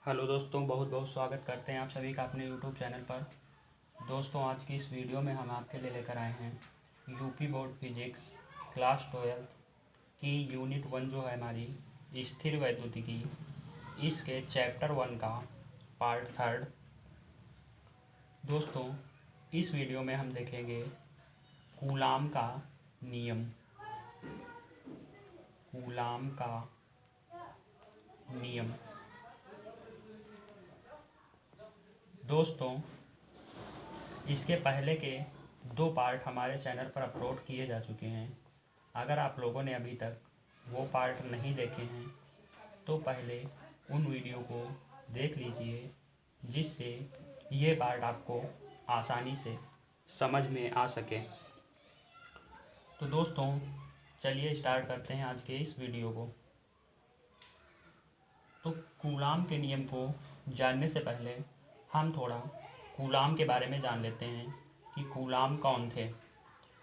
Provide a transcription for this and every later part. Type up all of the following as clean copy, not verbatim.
Hello दोस्तों, बहुत बहुत स्वागत करते हैं आप सभी का अपने यूट्यूब चैनल पर। दोस्तों, आज की इस वीडियो में हम आपके लिए लेकर आए हैं यूपी बोर्ड फिजिक्स क्लास 12 की यूनिट 1 जो है हमारी स्थिर वैद्युतिकी, इसके चैप्टर 1 का पार्ट 3। दोस्तों, इस वीडियो में हम देखेंगे कूलाम का नियम। कूलाम का नियम। दोस्तों, इसके पहले के 2 पार्ट हमारे चैनल पर अपलोड किए जा चुके हैं। अगर आप लोगों ने अभी तक वो पार्ट नहीं देखे हैं तो पहले उन वीडियो को देख लीजिए, जिससे ये पार्ट आपको आसानी से समझ में आ सके। तो दोस्तों, चलिए स्टार्ट करते हैं आज के इस वीडियो को। तो कूलाम के नियम को जानने से पहले हम थोड़ा कूलाम के बारे में जान लेते हैं कि कूलाम कौन थे।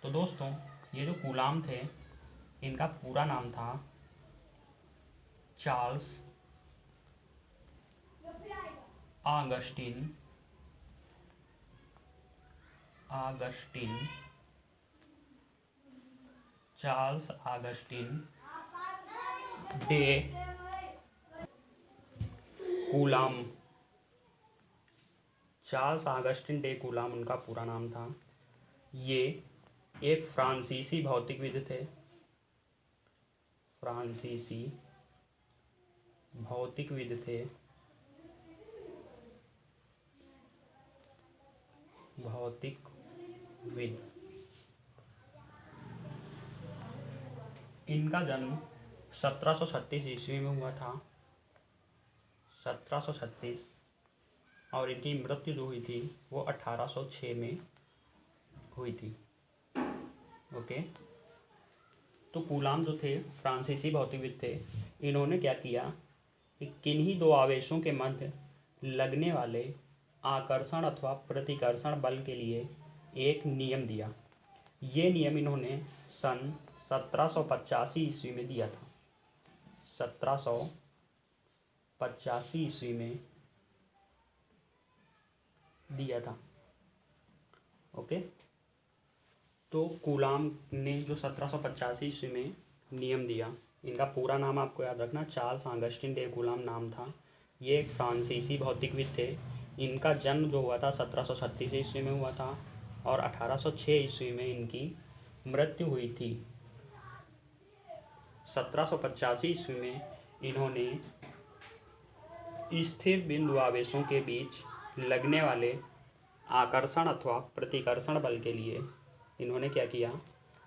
तो दोस्तों, ये जो कूलाम थे, इनका पूरा नाम था Charles Augustin de Coulomb. Charles Augustin de Coulomb उनका पूरा नाम था। ये एक फ्रांसीसी भौतिकविद थे। फ्रांसीसी भौतिकविद थे। भौतिकविद। इनका जन्म 1736 ईस्वी में हुआ था। 1736। और इनकी मृत्यु जो हुई थी वो 1806 में हुई थी। ओके। तो कूलाम जो थे फ्रांसीसी भौतिकविद थे। इन्होंने क्या किया कि किन्हीं 2 आवेशों के मध्य लगने वाले आकर्षण अथवा प्रतिकर्षण बल के लिए एक नियम दिया। ये नियम इन्होंने सन 1785 ईस्वी में दिया था। 1785 ईस्वी में दिया था। ओके। तो कूलाम ने जो 1785 ईस्वी में नियम दिया, इनका पूरा नाम आपको याद रखना, चार्ल्स आगस्टिन डे कूलाम नाम था। ये एक फ्रांसीसी भौतिकविद थे। इनका जन्म जो हुआ था 1736 ईस्वी में हुआ था और 1806 ईस्वी में इनकी मृत्यु हुई थी। 1785 ईस्वी में इन्होंने स्थिर बिंदु आवेशों के बीच लगने वाले आकर्षण अथवा प्रतिकर्षण बल के लिए इन्होंने क्या किया,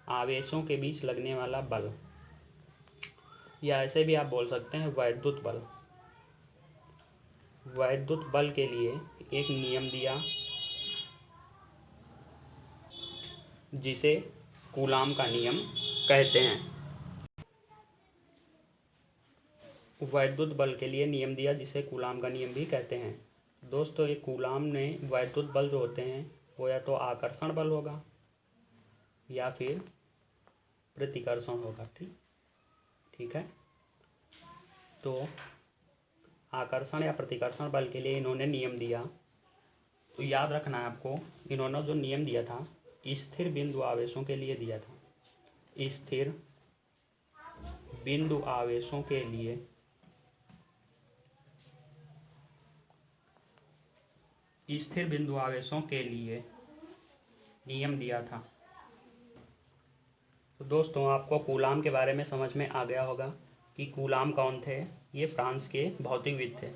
आवेशों के बीच लगने वाला बल, या ऐसे भी आप बोल सकते हैं वैद्युत बल। वैद्युत बल के लिए एक नियम दिया, जिसे कूलाम का नियम कहते हैं। वैद्युत बल के लिए नियम दिया, जिसे कूलाम का नियम भी कहते हैं। दोस्तों, ये कूलाम ने वैद्युत बल जो होते हैं वो या तो आकर्षण बल होगा या फिर प्रतिकर्षण होगा। ठीक है। तो आकर्षण या प्रतिकर्षण बल के लिए इन्होंने नियम दिया। तो याद रखना है आपको, इन्होंने जो नियम दिया था स्थिर बिंदु आवेशों के लिए दिया था। स्थिर बिंदु आवेशों के लिए नियम दिया था। तो दोस्तों, आपको कूलाम के बारे में समझ में आ गया होगा कि कूलाम कौन थे। ये फ्रांस के भौतिकविद थे।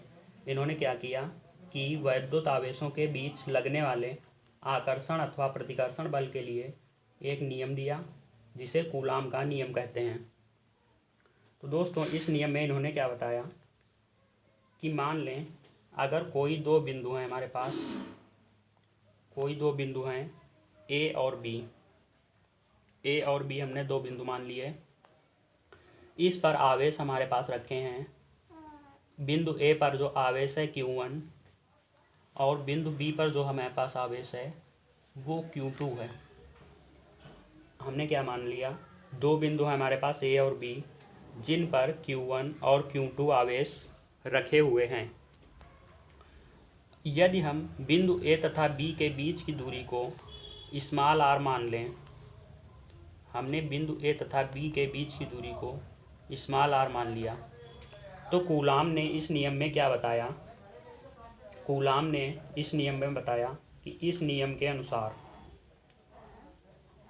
इन्होंने क्या किया कि वैद्युत आवेशों के बीच लगने वाले आकर्षण अथवा प्रतिकर्षण बल के लिए एक नियम दिया, जिसे कूलाम का नियम कहते हैं। तो दोस्तों, इस नियम में इन्होंने क्या बताया कि मान लें अगर कोई 2 बिंदु हैं हमारे पास, कोई 2 बिंदु हैं ए और बी। ए और बी हमने 2 बिंदु मान लिए। इस पर आवेश हमारे पास रखे हैं। बिंदु ए पर जो आवेश है Q1 और बिंदु बी पर जो हमारे पास आवेश है वो Q2 है। हमने क्या मान लिया, 2 बिंदु हैं हमारे पास ए और बी, जिन पर Q1 और Q2 आवेश रखे हुए हैं। यदि हम बिंदु ए तथा बी के बीच की दूरी को स्मॉल आर मान लें, हमने बिंदु ए तथा बी के बीच की दूरी को स्मॉल आर मान लिया, तो कूलाम ने इस नियम में क्या बताया? कूलाम ने इस नियम में बताया कि इस नियम के अनुसार,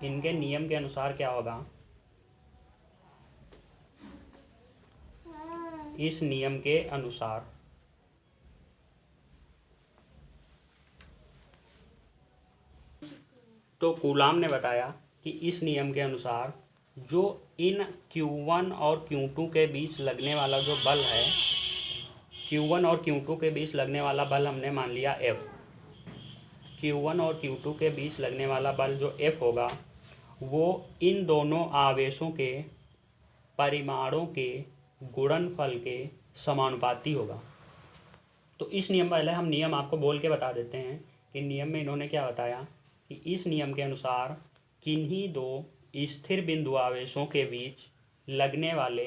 इनके नियम के अनुसार क्या होगा? इस नियम के अनुसार तो कूलाम ने बताया कि इस नियम के अनुसार जो इन Q1 और Q2 के बीच लगने वाला जो बल है, Q1 और Q2 के बीच लगने वाला बल हमने मान लिया F। Q1 और Q2 के बीच लगने वाला बल जो F होगा वो इन दोनों आवेशों के परिमाणों के गुणनफल के समानुपाती होगा। तो इस नियम, पहले हम नियम आपको बोल के बता देते हैं कि नियम में इन्होंने क्या बताया कि इस नियम के अनुसार किन्हीं दो स्थिर बिंदु आवेशों के बीच लगने वाले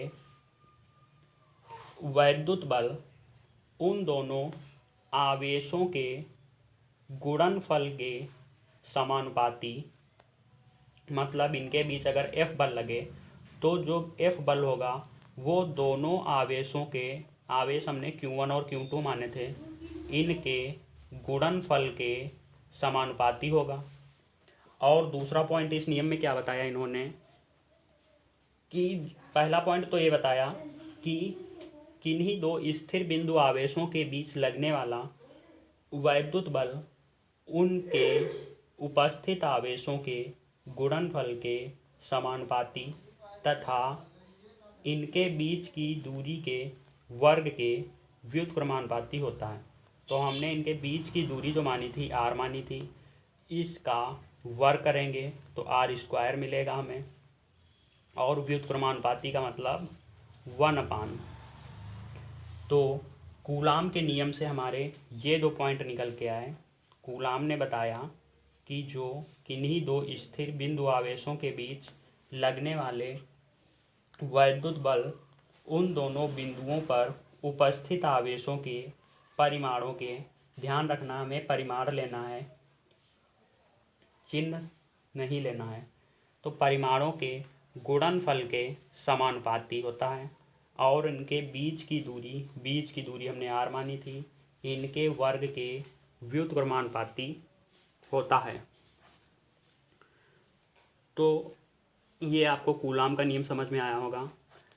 वैद्युत बल उन दोनों आवेशों के गुणनफल के समानुपाती, मतलब इनके बीच अगर F बल लगे तो जो F बल होगा वो दोनों आवेशों के, आवेश हमने Q1 और Q2 माने थे, इनके गुणनफल के समानुपाती होगा। और दूसरा पॉइंट इस नियम में क्या बताया इन्होंने कि पहला पॉइंट तो ये बताया कि किन्हीं दो स्थिर बिंदु आवेशों के बीच लगने वाला वैद्युत बल उनके उपस्थित आवेशों के गुणनफल के समानुपाती तथा इनके बीच की दूरी के वर्ग के व्युत्क्रमानुपाती होता है। तो हमने इनके बीच की दूरी जो मानी थी r मानी थी, इसका वर्ग करेंगे तो r² मिलेगा हमें, और व्युत्क्रमानुपाती का मतलब 1/। तो कूलाम के नियम से हमारे ये दो पॉइंट निकल के आए। कूलाम ने बताया कि जो किन्हीं दो स्थिर बिंदु आवेशों के बीच लगने वाले वैद्युत बल उन दोनों बिंदुओं पर उपस्थित आवेशों के परिमाणों के, ध्यान रखना हमें परिमाण लेना है, चिन्ह नहीं लेना है, तो परिमाणों के गुणनफल के समानुपाती होता है। और इनके बीच की दूरी हमने r मानी थी, इनके वर्ग के व्युत्क्रमानुपाती होता है। तो ये आपको कूलाम का नियम समझ में आया होगा।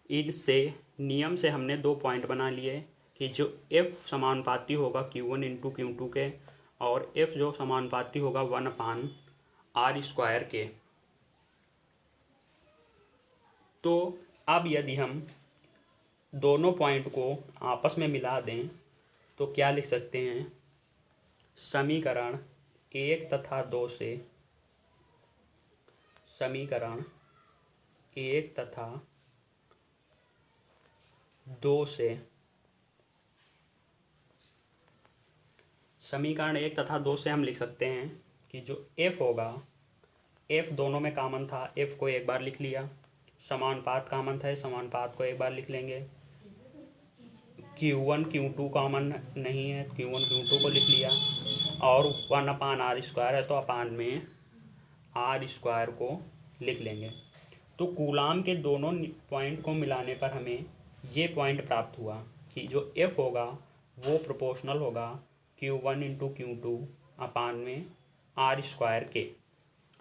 इससे नियम से हमने दो पॉइंट बना लिए कि जो F समानुपाती होगा Q1 इंटू Q2 के, और F जो समानुपाती होगा 1/r² के। तो अब यदि हम दोनों पॉइंट को आपस में मिला दें तो क्या लिख सकते हैं? समीकरण 1 तथा 2 से, समीकरण 1 तथा 2 से, समीकरण 1 तथा 2 से हम लिख सकते हैं कि जो F होगा, F दोनों में कॉमन था, F को एक बार लिख लिया, समानुपात कॉमन था, समानुपात को एक बार लिख लेंगे, Q1 Q2 कॉमन नहीं है, Q1 Q2 को लिख लिया, और 1/r² है तो अपान में r² को लिख लेंगे। तो कूलाम के दोनों पॉइंट को मिलाने पर हमें ये पॉइंट प्राप्त हुआ कि जो F होगा वो प्रोपोर्शनल होगा Q1 इंटू Q2 अपान में r² के।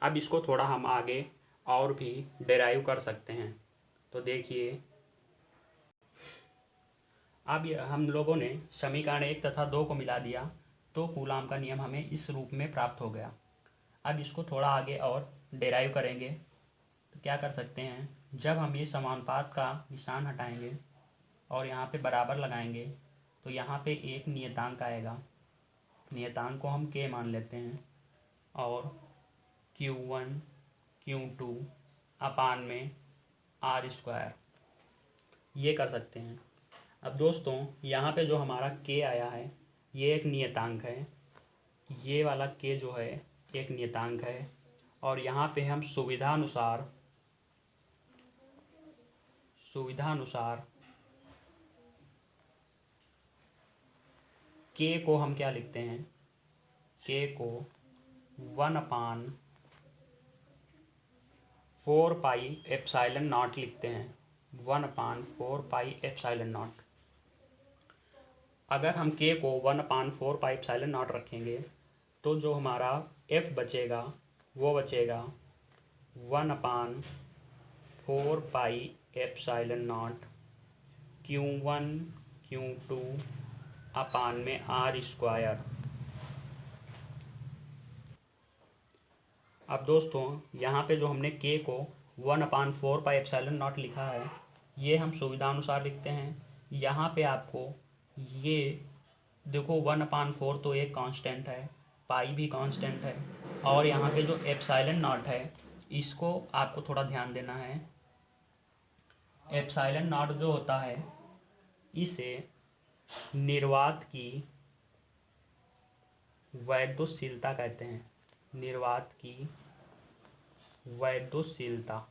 अब इसको थोड़ा हम आगे और भी डेराइव कर सकते हैं। तो देखिए, अब हम लोगों ने समीकरण 1 तथा 2 को मिला दिया तो कूलाम का नियम हमें इस रूप में प्राप्त हो गया। अब इसको थोड़ा आगे और डेराइव करेंगे तो क्या कर सकते हैं? जब हम ये समानुपात का निशान हटाएंगे और यहाँ पे बराबर लगाएंगे तो यहाँ पे एक नियतांक आएगा, नियतांक को हम k मान लेते हैं, और Q1 Q2 अपान में r², ये कर सकते हैं। अब दोस्तों यहाँ पे जो हमारा k आया है ये एक नियतांक है, ये वाला k जो है एक नियतांक है, और यहाँ पे हम सुविधा अनुसार के को हम क्या लिखते हैं, के को 1/4πε0 लिखते हैं, 1/4πε0। अगर हम के को 1/4πε0 रखेंगे तो जो हमारा एफ बचेगा वो बचेगा 1/4πε0 Q1 Q2 अपान में R²। अब दोस्तों यहाँ पे जो हमने के को 1/4πε0 लिखा है, ये हम सुविधानुसार लिखते हैं। यहाँ पे आपको ये देखो 1/4 तो एक कांस्टेंट है, पाई भी कांस्टेंट है, और यहाँ पे जो ε0 है इसको आपको थोड़ा ध्यान देना है। ε0 जो होता है इसे निर्वात की वैद्युतशीलता कहते हैं, निर्वात की वैद्युतशीलता।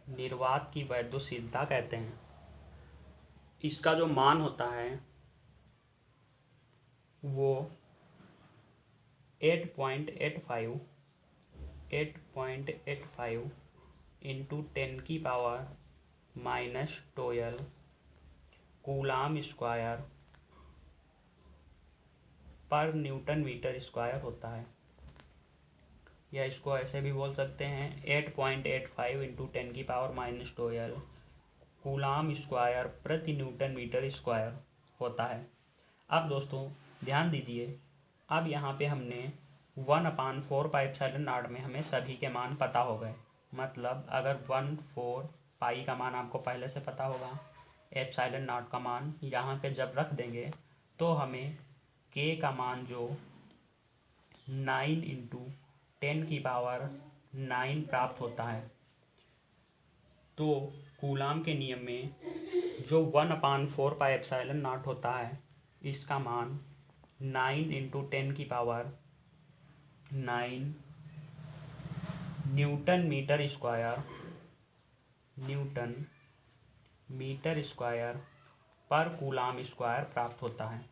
निर्वात की वैद्युतशीलता कहते हैं। इसका जो मान होता है वो 8.85 इंटू 10⁻⁻12 कूलाम स्क्वायर पर न्यूटन मीटर स्क्वायर होता है। या इसको ऐसे भी बोल सकते हैं 8.85 इंटू 10⁻⁻12 कूलाम स्क्वायर प्रति न्यूटन मीटर स्क्वायर होता है। अब दोस्तों ध्यान दीजिए, अब यहाँ पे हमने 1/4πε0 में हमें सभी के मान पता हो गए। मतलब अगर 1/4 पाई का मान आपको पहले से पता होगा, ε0 का मान यहाँ पे जब रख देंगे तो हमें के का मान जो 9 इंटू 10⁻9 प्राप्त होता है। तो कूलाम के नियम में जो 1/4πε0 होता है इसका मान 9 इंटू 10⁻9 न्यूटन मीटर स्क्वायर पर कूलाम स्क्वायर प्राप्त होता है।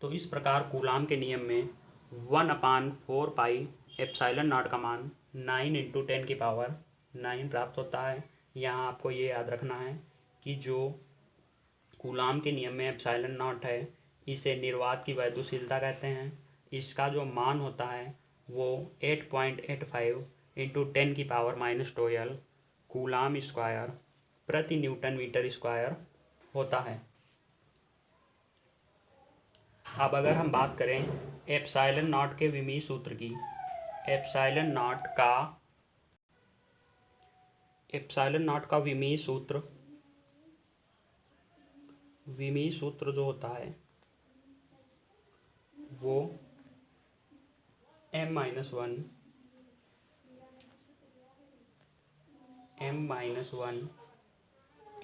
तो इस प्रकार कूलाम के नियम में 1/4πε0 का मान 9 इंटू 10⁻9 प्राप्त होता है। यहाँ आपको ये याद रखना है कि जो कूलाम के नियम में ε0 है इसे निर्वात की वैद्युतशीलता कहते हैं। इसका जो मान होता है वो 8.85 इंटू 10⁻⁻12 कूलाम स्क्वायर प्रति न्यूटन मीटर स्क्वायर होता है। अब अगर हम बात करें ε0 के विमीय सूत्र की, ε0 का विमीय सूत्र जो होता है वो m-1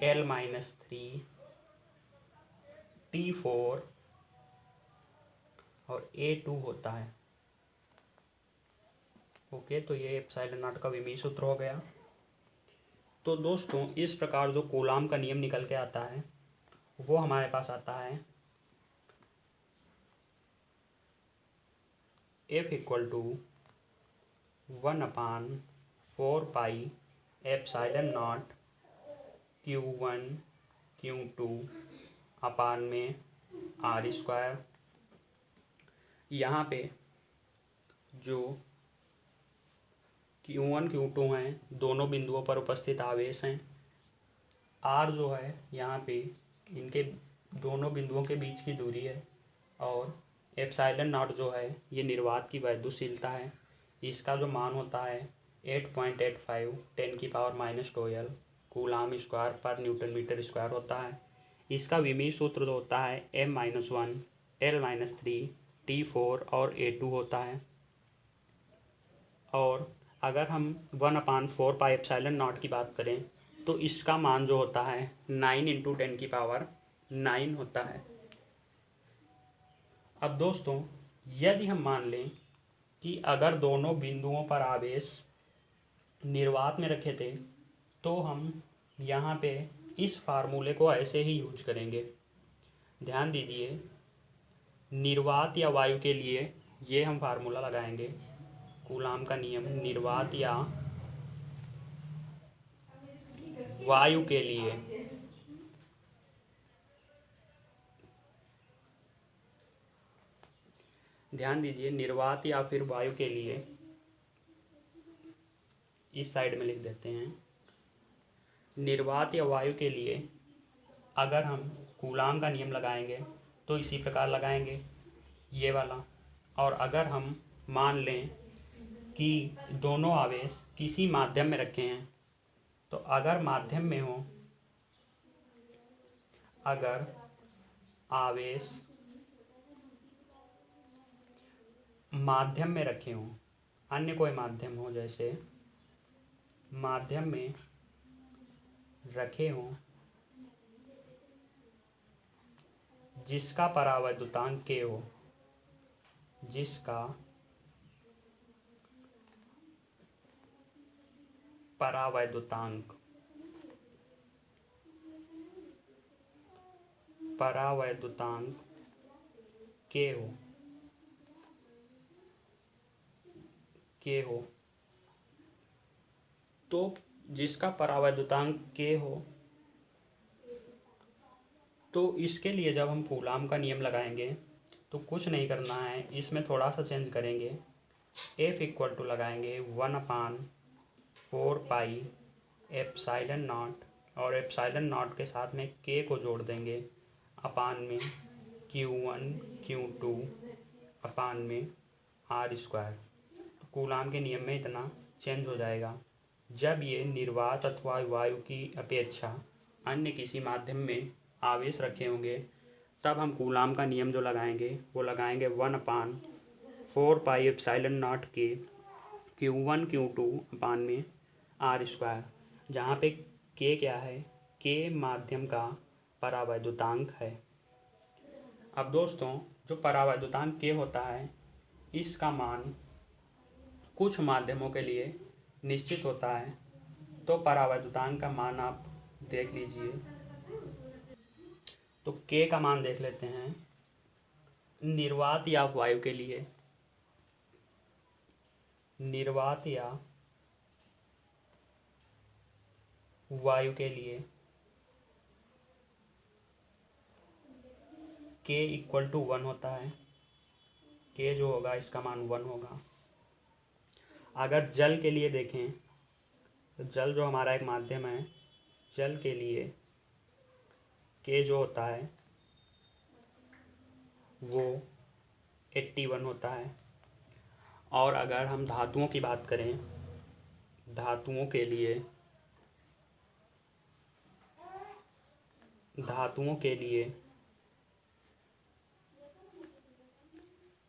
L-3 T4 और A2 होता है। ओके, तो ये ε0 का विमीय सूत्र हो गया। तो दोस्तों इस प्रकार जो कूलाम का नियम निकल के आता है वो हमारे पास आता है F = 1/4πε0 Q1 Q2 अपान में R²। यहाँ पे जो Q1 Q2 हैं दोनों बिंदुओं पर उपस्थित आवेश हैं। R जो है यहाँ पे इनके दोनों बिंदुओं के बीच की दूरी है, और ε0 जो है ये निर्वात की वैद्युतशीलता है। इसका जो मान होता है 8.85 10⁻⁻12 कूलाम स्क्वायर पर न्यूटन मीटर स्क्वायर होता है। इसका विमीय सूत्र जो होता है m-1 L-3 T4 और A2 होता है। और अगर हम 1/4πε0 की बात करें तो इसका मान जो होता है 9 इंटू 10⁻9 होता है। अब दोस्तों यदि हम मान लें कि अगर दोनों बिंदुओं पर आवेश निर्वात में रखे थे तो हम यहाँ पे इस फार्मूले को ऐसे ही यूज करेंगे। ध्यान दीजिए, निर्वात या वायु के लिए ये हम फार्मूला लगाएंगे, कूलाम का नियम। निर्वात या वायु के लिए ध्यान दीजिए, निर्वात या फिर वायु के लिए इस साइड में लिख देते हैं। निर्वात या वायु के लिए अगर हम कूलाम का नियम लगाएंगे तो इसी प्रकार लगाएंगे, ये वाला। और अगर हम मान लें कि दोनों आवेश किसी माध्यम में रखे हैं, तो अगर माध्यम में हो, अगर आवेश माध्यम में रखे हों, अन्य कोई माध्यम हो, जैसे माध्यम में रखे हों जिसका परावैद्युतांक k हो, जिसका परावैद्युतांक k हो, तो जिसका परावैद्युतांक k हो, तो इसके लिए जब हम कूलाम का नियम लगाएंगे तो कुछ नहीं करना है, इसमें थोड़ा सा चेंज करेंगे। F इक्वल टू लगाएंगे 1/4 पाई एप्साइलन नॉट, और एप्साइलन नॉट के साथ में k को जोड़ देंगे अपान में Q1 Q2 अपान में R²। तो कूलाम के नियम में इतना चेंज हो जाएगा। जब ये निर्वात अथवा वायु की अपेक्षा अन्य किसी माध्यम में आवेश रखे होंगे, तब हम कूलाम का नियम जो लगाएंगे वो लगाएंगे 1/4 पाई एप्साइलन नॉट के Q1 Q2 अपान में R², जहाँ पे k क्या है, k माध्यम का परावैद्युतांक है। अब दोस्तों, जो परावैद्युतांक k होता है, इसका मान कुछ माध्यमों के लिए निश्चित होता है। तो परावैद्युतांक का मान आप देख लीजिए। तो k का मान देख लेते हैं। निर्वात या वायु के लिए, निर्वात या वायु के लिए k इक्वल टू 1 होता है। k जो होगा इसका मान 1 होगा। अगर जल के लिए देखें, तो जल जो हमारा एक माध्यम है, जल के लिए k जो होता है वो 81 होता है। और अगर हम धातुओं की बात करें, धातुओं के लिए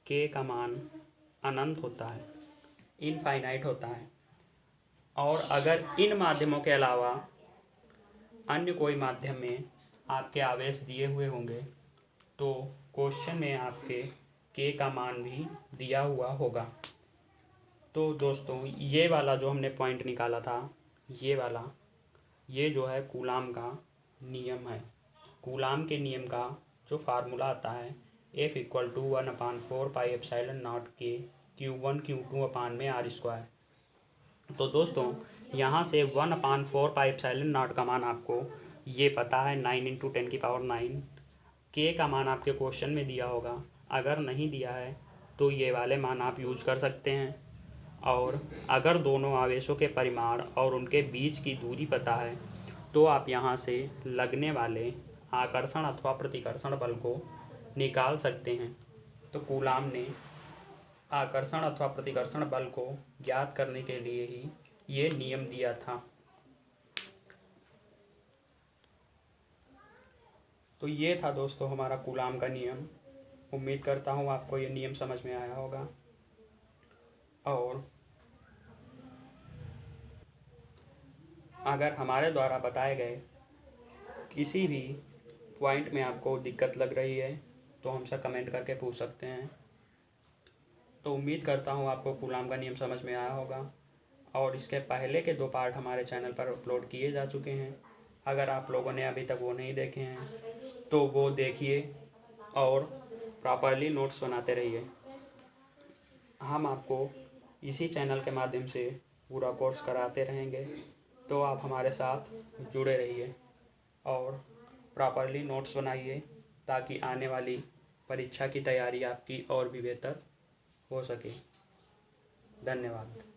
k का मान अनंत होता है, इनफाइनाइट होता है। और अगर इन माध्यमों के अलावा अन्य कोई माध्यम में आपके आवेश दिए हुए होंगे, तो क्वेश्चन में आपके k का मान भी दिया हुआ होगा। तो दोस्तों, ये वाला जो हमने पॉइंट निकाला था, ये वाला, ये जो है कूलाम का नियम है। कूलाम के नियम का जो फार्मूला आता है, F equal to 1/4 pi epsilon naught के Q1 Q2 अपान में R²। तो दोस्तों, यहाँ से 1/4 पाई एप्साइलन नॉट का मान आपको ये पता है, 9 × 10⁹। k का मान आपके क्वेश्चन में दिया होगा। अगर नहीं दिया है तो ये वाले मान आप यूज कर सकते हैं। और अगर दोनों आवेशों के परिमाण और उनके बीच की दूरी पता है, तो आप यहाँ से लगने वाले आकर्षण अथवा प्रतिकर्षण बल को निकाल सकते हैं। तो कूलाम ने आकर्षण अथवा प्रतिकर्षण बल को ज्ञात करने के लिए ही ये नियम दिया था। तो ये था दोस्तों हमारा कूलाम का नियम। उम्मीद करता हूँ आपको ये नियम समझ में आया होगा। और अगर हमारे द्वारा बताए गए किसी भी पॉइंट में आपको दिक्कत लग रही है, तो हमसे कमेंट करके पूछ सकते हैं। तो उम्मीद करता हूँ आपको कूलाम का नियम समझ में आया होगा। और इसके पहले के 2 पार्ट हमारे चैनल पर अपलोड किए जा चुके हैं। अगर आप लोगों ने अभी तक वो नहीं देखे हैं तो वो देखिए और प्रॉपरली नोट्स बनाते रहिए। हम आपको इसी चैनल के माध्यम से पूरा कोर्स कराते रहेंगे, तो आप हमारे साथ जुड़े रहिए और प्रॉपरली नोट्स बनाइए ताकि आने वाली परीक्षा की तैयारी आपकी और भी बेहतर हो सके। धन्यवाद।